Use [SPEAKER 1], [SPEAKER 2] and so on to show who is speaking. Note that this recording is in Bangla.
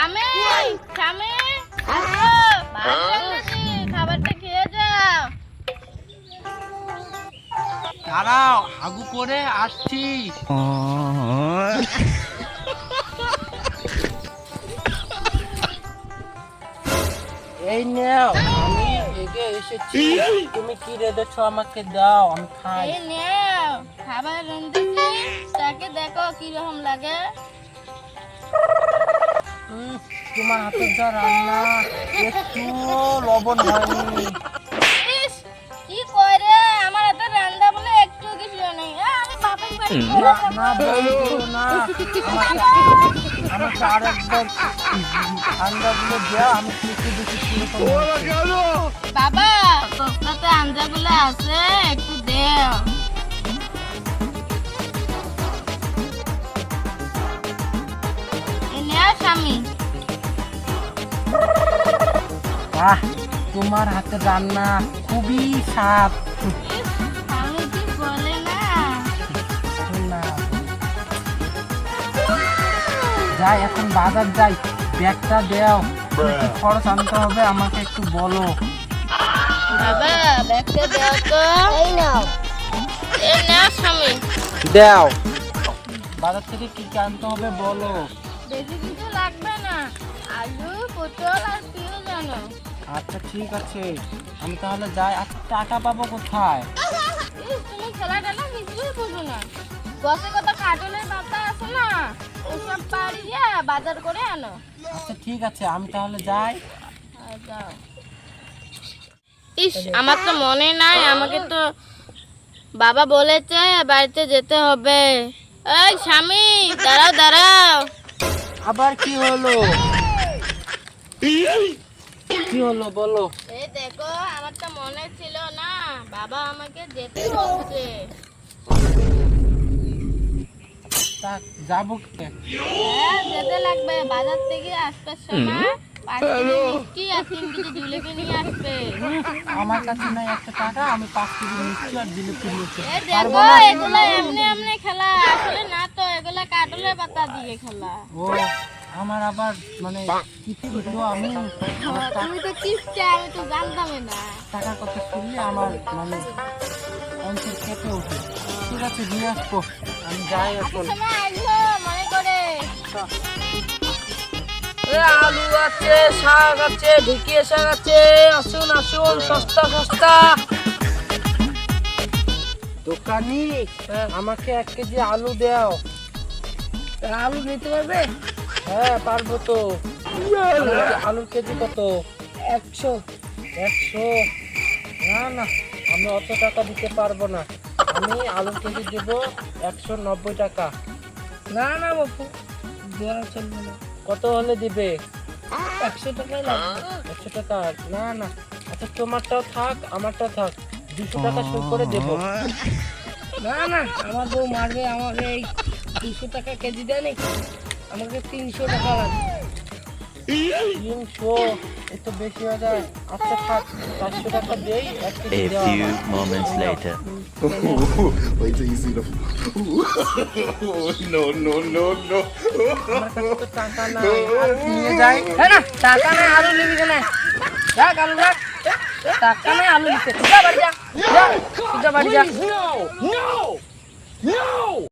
[SPEAKER 1] স্বামী স্বামী আসো, ভাত রান্নাছি, খাবারটা খেয়ে যাও।
[SPEAKER 2] দাঁড়াও, হাগু করে আসছি। এই নাও, আমি এগে এসেছি। তুমি কি রেঁধেছো আমাকে দাও, আমি খাই।
[SPEAKER 1] এই নাও খাবার রান্নাছি, তাকে দেখো কিরকম লাগে।
[SPEAKER 2] তোমার হাতের যা রান্না, একটু লবণ হয়নি।
[SPEAKER 1] ইস, কি করে আমার হাতে রান্না বলে একটু কিছু নেই। আমি বাপের বাড়ি চলে যাবো।
[SPEAKER 2] না বলবো না, আমাকে আরেকবার আন্দাজগুলো দেওয়া, আমি খেতে দেখি কিরকম হয়েছে।
[SPEAKER 1] বাবা তোর আঞ্জাগুলো আছে, একটু দেও। এই নাও স্বামী।
[SPEAKER 2] বাহ, তোমার হাতের রান্না খুবই স্বাদ।
[SPEAKER 1] ইস, স্বামী কি বলে না।
[SPEAKER 2] না, যাই এখন বাজার যাই, ব্যাগটা দেও। কি কি খরচ আনতে হবে আমাকে একটু বলো।
[SPEAKER 1] বাবা ব্যাগটা দাও তো। এই নাও। এই নাও স্বামী।
[SPEAKER 2] দেও, বাজার থেকে কি কি আনতে হবে বলো।
[SPEAKER 1] বেশি কিছু লাগবে না, আলু পটল আর পেঁয়াজ জানো।
[SPEAKER 2] আচ্ছা ঠিক আছে, আমি তাহলে যাই। আচ্ছা টাকা পাবো কোথায়?
[SPEAKER 1] তুমি খেলাটা না কিছুই বুঝো না। বসে কত কার্টুনের পাতা আছে না, ওসব বাড়ি গিয়ে বাজার করে আনো।
[SPEAKER 2] আচ্ছা ঠিক আছে, আমি তাহলে যাই।
[SPEAKER 1] যাও। ইস, আমার তো মনে নাই, আমাকে তো বাবা বলেছে বাড়িতে যেতে হবে। এই স্বামী দাঁড়াও দাঁড়াও।
[SPEAKER 2] আবার কি হলো? কি হলো বলো।
[SPEAKER 1] এই দেখো, আমার তো মনে ছিল না, বাবা আমাকে যেতে বলছে।
[SPEAKER 2] তা যাবো কে?
[SPEAKER 1] হ্যাঁ যেতে লাগবে, বাজার থেকে আসতে সময় 5 কেজি মিষ্টি আর 3 কেজি জিলিপি নিয়ে আসবে।
[SPEAKER 2] আমার কাছে নাই একটা টাকা, আমি 5 কেজি মিষ্টি আর জিলিপি নিয়েছি।
[SPEAKER 1] এই দেখো এগুলো এমনি এমনি খেলা, আসলে না তো, এগুলা কাটলের পাতা দিয়ে খেলা।
[SPEAKER 2] ও, আমার আবার মানে কিছু তো আমি
[SPEAKER 1] তুমি তো কিপটা, আমি তো জানতামই না।
[SPEAKER 2] টাকার কথা শুনলে আমার মানে অন্তর কেঁপে ওঠে। ঠিক আছে, নিয়ে আসবো, আমি যাই এখন।
[SPEAKER 1] সময় আসবো মনে করে।
[SPEAKER 2] আলু আছে, শাক আছে, ঢেঁকিয়ে শাক আছে। আসুন আসুন, সস্তা সস্তা। দোকানি, আমাকে 1 কেজি আলু দাও। আলু নিতে পারবে? হ্যাঁ পারবো তো। আলুর কেজি কত? 100। 100? না না, আমি অত টাকা দিতে পারবো না। আমি আলুর কেজি দেবো 190 টাকা। না না বাপু, দেওয়া চলবে না। কত হলে দিবে? 100 টাকাই লাগবে। 100 টাকা? না না, আচ্ছা তোমারটাও থাক, আমারটাও থাক, 200 টাকা সই করে দেবো। না না, আমার বউ মারবে আমাকে। এই 200 টাকা কেজি দেয় নাকি? আমাকে 300 টাকা লাগবে। 300? এই তো বেশি হয়ে যায়। আচ্ছা থাক, 400 টাকা দেই, 1 কেজি
[SPEAKER 3] A
[SPEAKER 2] দেওয়া
[SPEAKER 3] few
[SPEAKER 2] হবে।
[SPEAKER 3] moments later.
[SPEAKER 4] Wait till you see the. No, no, no, no.
[SPEAKER 2] আমার কাছে তো টাকা নাই, আলু নিয়ে যাই। হ্যাঁ না, টাকা নাই, আলু নিবি কেন? যাক আলু যাক, টাকা নাই, আলু নিতে যা, বাড়ি যা, যা বাড়ি যা।